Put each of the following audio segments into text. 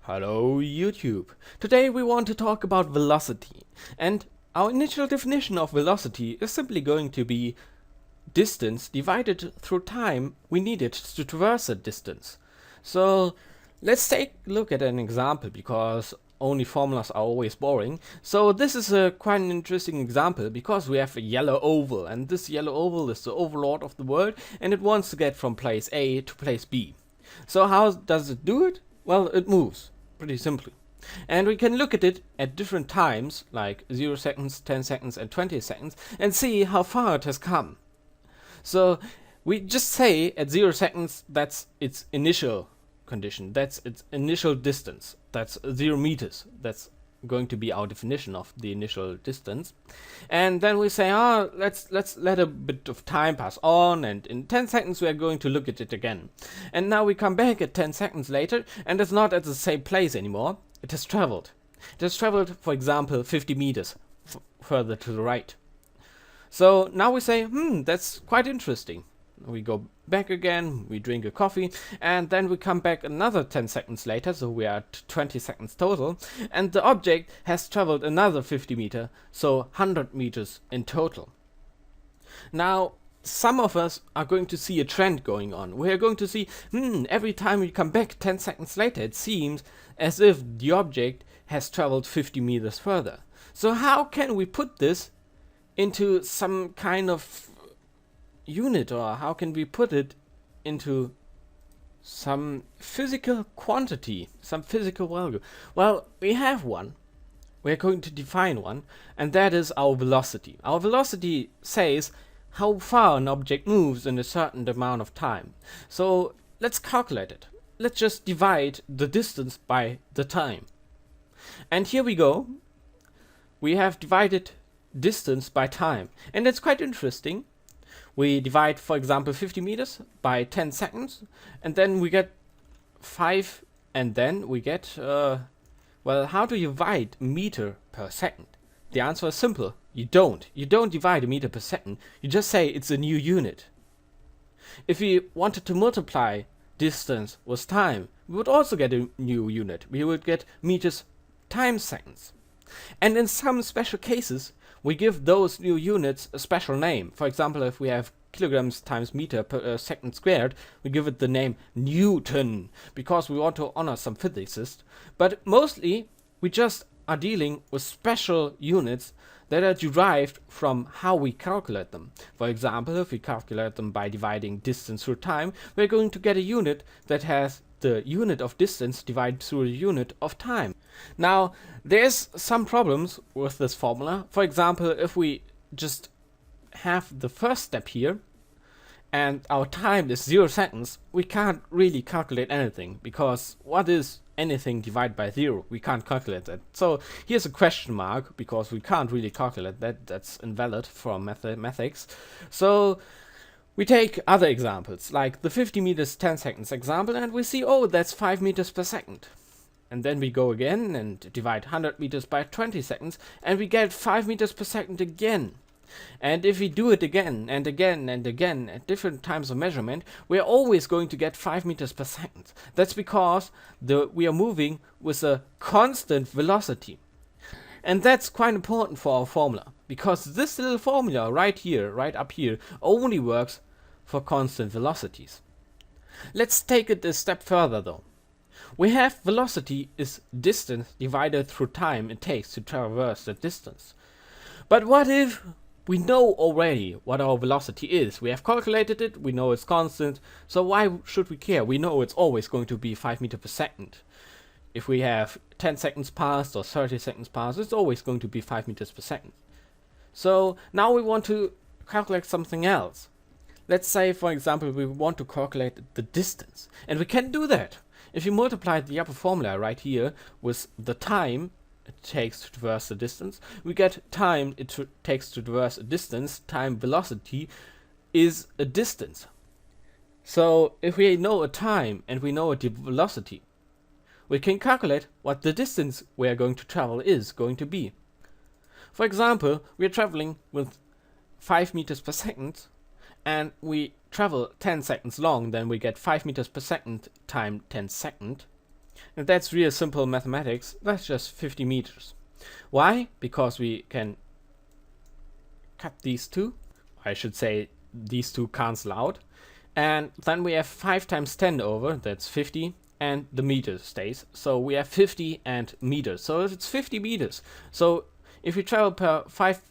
Hello YouTube! Today we want to talk about velocity, and our initial definition of velocity is simply going to be distance divided through time we needed to traverse a distance. So let's take a look at an example, because only formulas are always boring. So this is quite an interesting example, because we have a yellow oval, and this yellow oval is the overlord of the world, and it wants to get from place A to place B. So how does it do it? Well, it moves, pretty simply. And we can look at it at different times, like 0 seconds, 10 seconds and 20 seconds, and see how far it has come. So we just say at 0 seconds that's its initial condition, that's its initial distance, that's 0 meters, that's going to be our definition of the initial distance. And then we say, let's let a bit of time pass on, and in 10 seconds we are going to look at it again. And now we come back at 10 seconds later, and it's not at the same place anymore. It has traveled. It has traveled, for example, 50 meters further to the right. So now we say, that's quite interesting. We go back again, we drink a coffee, and then we come back another 10 seconds later, so we are at 20 seconds total, and the object has traveled another 50 meters, so 100 meters in total. Now, some of us are going to see a trend going on. We are going to see, every time we come back 10 seconds later, it seems as if the object has traveled 50 meters further. So how can we put this into some kind of unit, or how can we put it into some physical quantity, some physical value? Well, we have one. We're going to define one, and that is our velocity. Our velocity says how far an object moves in a certain amount of time. So let's calculate it. Let's just divide the distance by the time. And here we go. We have divided distance by time, and it's quite interesting. We divide, for example, 50 meters by 10 seconds, and then we get 5, and then we get, well, how do you divide meter per second? The answer is simple. You don't. You don't divide a meter per second. You just say it's a new unit. If we wanted to multiply distance with time, we would also get a new unit. We would get meters times seconds. And in some special cases, we give those new units a special name. For example, if we have kilograms times meter per second squared, we give it the name Newton, because we want to honor some physicists. But mostly, we just are dealing with special units that are derived from how we calculate them. For example, if we calculate them by dividing distance through time, we're going to get a unit that has the unit of distance divided through the unit of time. Now, there's some problems with this formula. For example, if we just have the first step here, and our time is 0 seconds, we can't really calculate anything, because what is anything divided by 0? We can't calculate that. So here's a question mark, because we can't really calculate that. That's invalid from mathematics. So we take other examples, like the 50 meters 10 seconds example, and we see, that's 5 meters per second. And then we go again and divide 100 meters by 20 seconds, and we get 5 meters per second again. And if we do it again and again and again at different times of measurement, we are always going to get 5 meters per second. That's because we are moving with a constant velocity. And that's quite important for our formula, because this little formula right here, right up here, only works for constant velocities. Let's take it a step further though. We have velocity is distance divided through time it takes to traverse that distance. But what if we know already what our velocity is? We have calculated it, we know it's constant, so why should we care? We know it's always going to be 5 meters per second. If we have 10 seconds passed or 30 seconds passed, it's always going to be 5 meters per second. So now we want to calculate something else. Let's say, for example, we want to calculate the distance, and we can do that. If you multiply the upper formula right here with the time it takes to traverse the distance, we get time it takes to traverse a distance, time velocity is a distance. So if we know a time and we know a velocity, we can calculate what the distance we are going to travel is going to be. For example, we are traveling with 5 meters per second, and we travel 10 seconds long, then we get 5 meters per second time 10 seconds. And that's real simple mathematics. That's just 50 meters. Why? Because we can cut these two. I should say these two cancel out. And then we have 5 times 10 over, that's 50, and the meter stays. So we have 50 and meters. So it's 50 meters. So if we travel per 5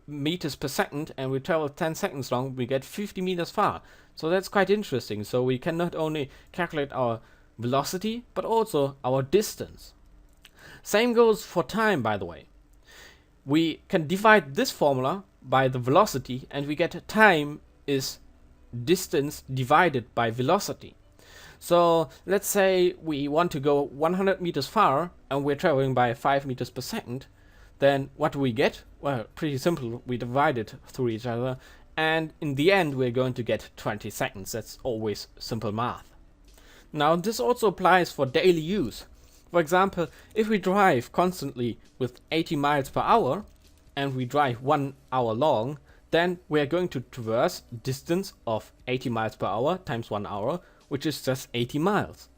meters per second and we travel 10 seconds long, we get 50 meters far. So that's quite interesting. So we can not only calculate our velocity, but also our distance. Same goes for time, by the way. We can divide this formula by the velocity and we get time is distance divided by velocity. So let's say we want to go 100 meters far and we're traveling by 5 meters per second. Then what do we get? Well, pretty simple. We divide it through each other, and in the end we're going to get 20 seconds. That's always simple math. Now this also applies for daily use. For example, if we drive constantly with 80 miles per hour and we drive 1 hour long, then we're going to traverse distance of 80 miles per hour times 1 hour, which is just 80 miles.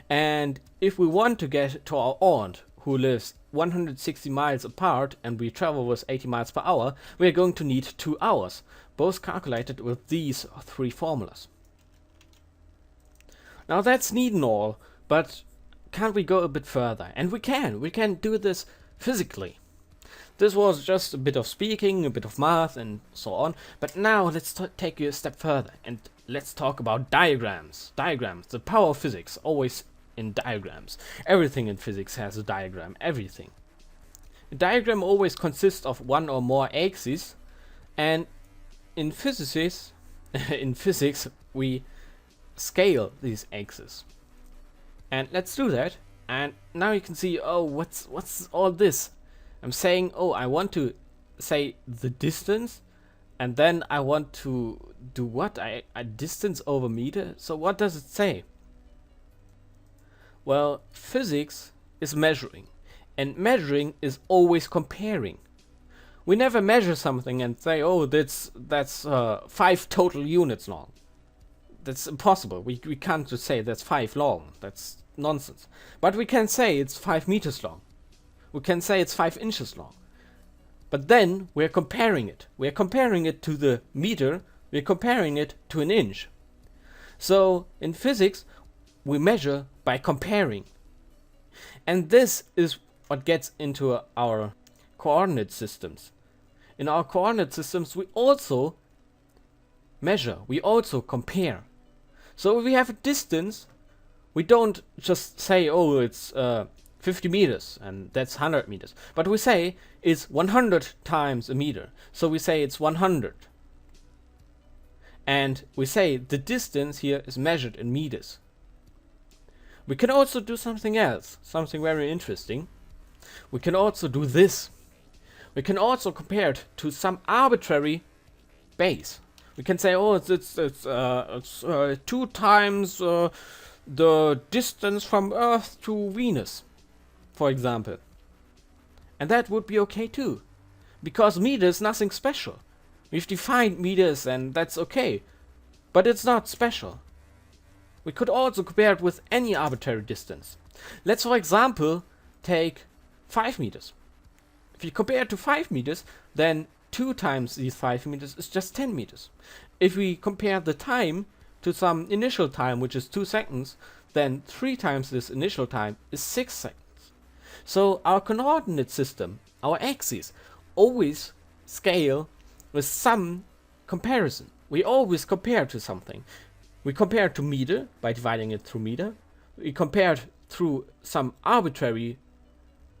And if we want to get to our aunt who lives 160 miles apart and we travel with 80 miles per hour, we're going to need 2 hours, both calculated with these 3 formulas. Now that's neat and all, but can't we go a bit further? And we can do this physically. This was just a bit of speaking, a bit of math and so on, but now let's take you a step further and let's talk about diagrams. Diagrams, the power of physics, always in diagrams. Everything in physics has a diagram, everything. A diagram always consists of one or more axes, and in physics we scale these axes. And let's do that. And now you can see, oh, what's all this? I'm saying, oh, I want to say the distance, and then I want to do what? I distance over meter. So what does it say? Well, physics is measuring, and measuring is always comparing. We never measure something and say, oh, that's 5 total units long. That's impossible. We can't just say that's 5 long. That's nonsense. But we can say it's 5 meters long. We can say it's 5 inches long. But then we're comparing it. We're comparing it to the meter. We're comparing it to an inch. So in physics, we measure by comparing. And this is what gets into our coordinate systems. In our coordinate systems, we also measure. We also compare. So if we have a distance, we don't just say, oh, it's 50 meters and that's 100 meters. But we say it's 100 times a meter. So we say it's 100. And we say the distance here is measured in meters. We can also do something else, something very interesting. We can also do this. We can also compare it to some arbitrary base. We can say, oh, it's 2 times the distance from Earth to Venus, for example. And that would be okay too, because meter is nothing special. We've defined meters and that's okay, but it's not special. We could also compare it with any arbitrary distance. Let's, for example, take 5 meters. If you compare it to 5 meters, then 2 times these 5 meters is just 10 meters. If we compare the time to some initial time, which is 2 seconds, then 3 times this initial time is 6 seconds. So our coordinate system, our axes, always scale with some comparison. We always compare to something. We compare to meter by dividing it through meter. We compare it through some arbitrary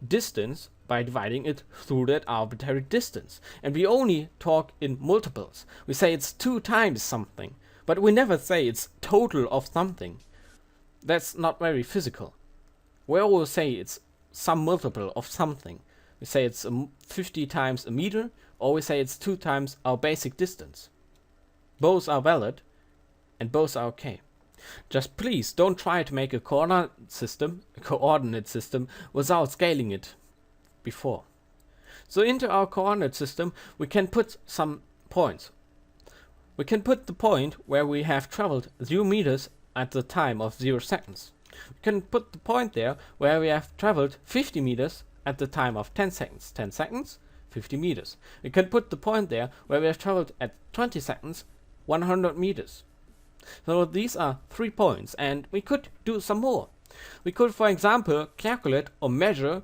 distance by dividing it through that arbitrary distance. And we only talk in multiples. We say it's 2 times something, but we never say it's total of something. That's not very physical. We always say it's some multiple of something. We say it's 50 times a meter, or we say it's 2 times our basic distance. Both are valid, and both are okay. Just please don't try to make a coordinate system without scaling it before. So into our coordinate system we can put some points. We can put the point where we have traveled 0 meters at the time of 0 seconds. We can put the point there where we have traveled 50 meters at the time of 10 seconds. 10 seconds, 50 meters. We can put the point there where we have traveled at 20 seconds, 100 meters. So these are 3 points, and we could do some more. We could, for example, calculate or measure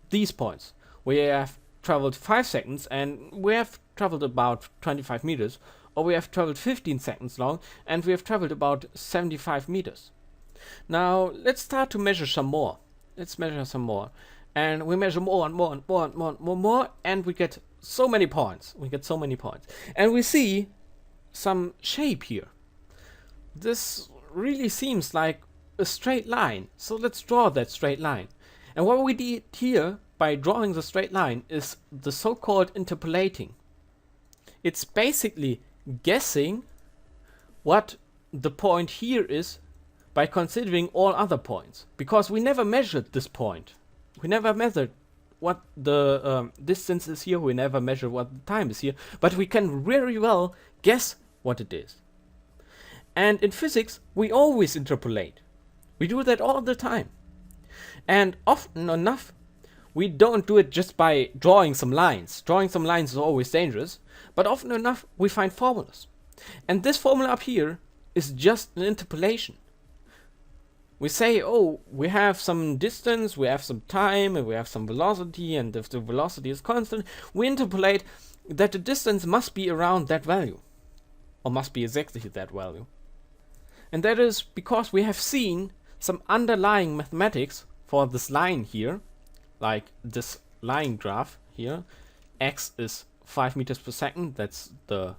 these points. We have traveled 5 seconds and we have traveled about 25 meters, or we have traveled 15 seconds long and we have traveled about 75 meters. Now let's start to measure some more. Let's measure some more. And we measure more and more and more and more and more, and we get so many points. We get so many points. And we see some shape here. This really seems like a straight line. So let's draw that straight line. And what we did here by drawing the straight line is the so-called interpolating. It's basically guessing what the point here is by considering all other points, because we never measured this point. We never measured what the distance is here, we never measure what the time is here, but we can very well guess what it is. And in physics, we always interpolate. We do that all the time. And often enough, we don't do it just by drawing some lines. Drawing some lines is always dangerous, but often enough, we find formulas. And this formula up here is just an interpolation. We say, oh, we have some distance, we have some time, and we have some velocity, and if the velocity is constant, we interpolate that the distance must be around that value, or must be exactly that value. And that is because we have seen some underlying mathematics for this line here, like this line graph here. X is 5 meters per second, that's the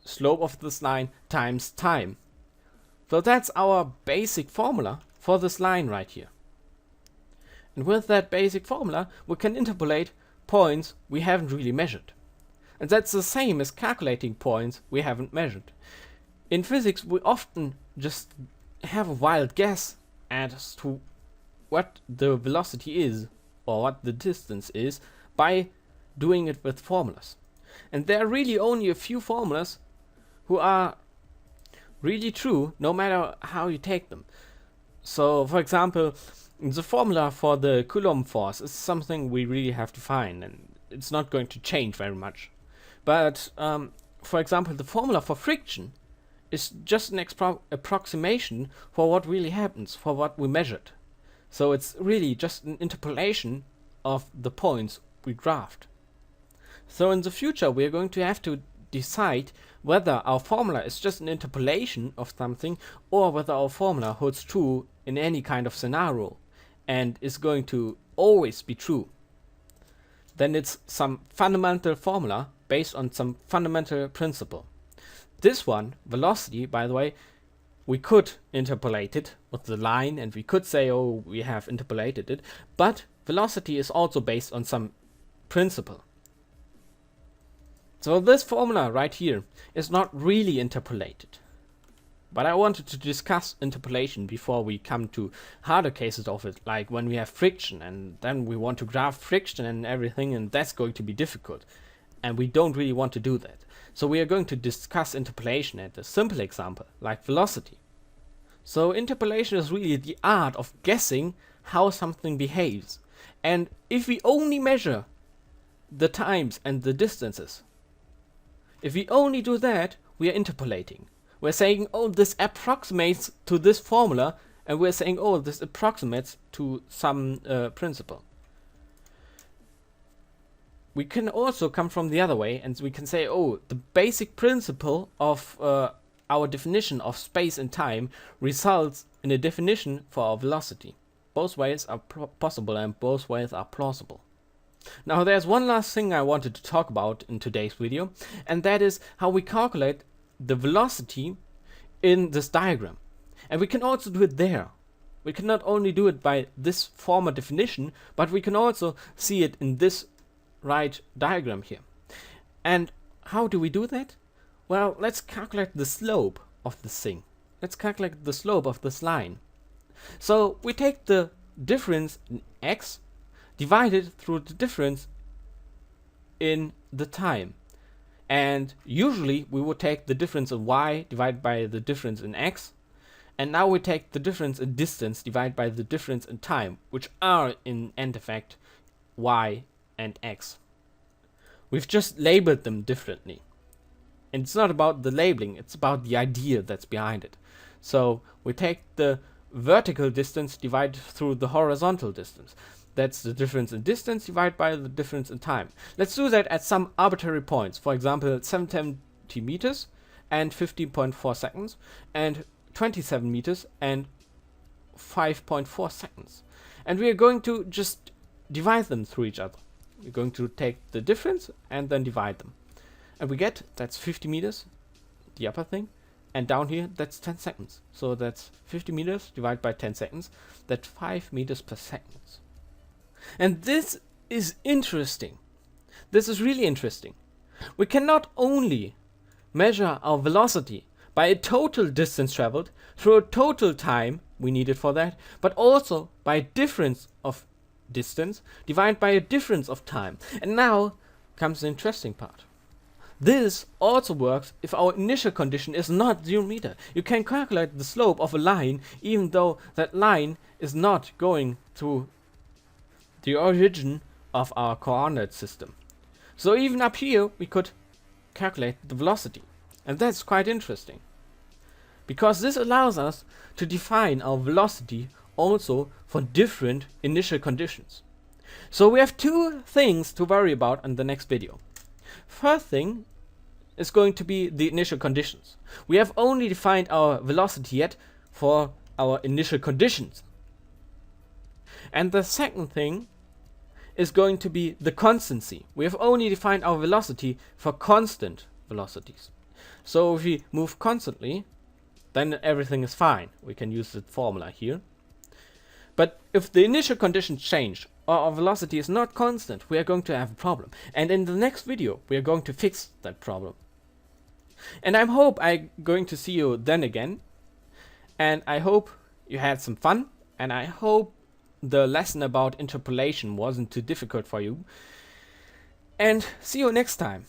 slope of this line, times time. So that's our basic formula for this line right here. And with that basic formula, we can interpolate points we haven't really measured. And that's the same as calculating points we haven't measured. In physics, we often just have a wild guess as to what the velocity is or what the distance is by doing it with formulas. And there are really only a few formulas who are really true no matter how you take them. So, for example, the formula for the Coulomb force is something we really have to find, and it's not going to change very much. But, for example, the formula for friction is just an approximation for what really happens, for what we measured. So it's really just an interpolation of the points we graphed. So in the future we are going to have to decide whether our formula is just an interpolation of something, or whether our formula holds true in any kind of scenario and is going to always be true. Then it's some fundamental formula based on some fundamental principle. This one, velocity, by the way, we could interpolate it with the line, and we could say, oh, we have interpolated it, but velocity is also based on some principle. So this formula right here is not really interpolated. But I wanted to discuss interpolation before we come to harder cases of it, like when we have friction, and then we want to graph friction and everything, and that's going to be difficult. And we don't really want to do that. So we are going to discuss interpolation at a simple example, like velocity. So interpolation is really the art of guessing how something behaves. And if we only measure the times and the distances, if we only do that, we are interpolating. We're saying, oh, this approximates to this formula, and we're saying, oh, this approximates to some principle. We can also come from the other way, and we can say, oh, the basic principle of our definition of space and time results in a definition for our velocity. Both ways are possible, and both ways are plausible. Now there's one last thing I wanted to talk about in today's video, and that is how we calculate the velocity in this diagram. And we can also do it there. We can not only do it by this former definition, but we can also see it in this right diagram here. And how do we do that? Well, let's calculate the slope of this thing. Let's calculate the slope of this line. So we take the difference in x divided through the difference in the time. And usually we would take the difference in y divided by the difference in x, And now we take the difference in distance divided by the difference in time, which are in end effect y and x. We've just labeled them differently. And it's not about the labeling, it's about the idea that's behind it. So we take the vertical distance divided through the horizontal distance. That's the difference in distance divided by the difference in time. Let's do that at some arbitrary points. For example, 70 meters and 15.4 seconds, and 27 meters and 5.4 seconds. And we are going to just divide them through each other. We're going to take the difference and then divide them. And we get, that's 50 meters, the upper thing, and down here, that's 10 seconds. So that's 50 meters divided by 10 seconds, that's 5 meters per second. And this is interesting. This is really interesting. We can not only measure our velocity by a total distance traveled through a total time we needed for that, but also by a difference of distance divided by a difference of time. And now comes the interesting part. This also works if our initial condition is not 0 meter. You can calculate the slope of a line even though that line is not going to the origin of our coordinate system. So even up here we could calculate the velocity. And that's quite interesting, because this allows us to define our velocity also for different initial conditions. So we have two things to worry about in the next video. First thing is going to be the initial conditions. We have only defined our velocity yet for our initial conditions. And the second thing is going to be the constancy. We have only defined our velocity for constant velocities. So if we move constantly, then everything is fine. We can use the formula here. But if the initial conditions change, or our velocity is not constant, we are going to have a problem. And in the next video, we are going to fix that problem. And I hope I'm going to see you then again. And I hope you had some fun. And I hope the lesson about interpolation wasn't too difficult for you. And see you next time.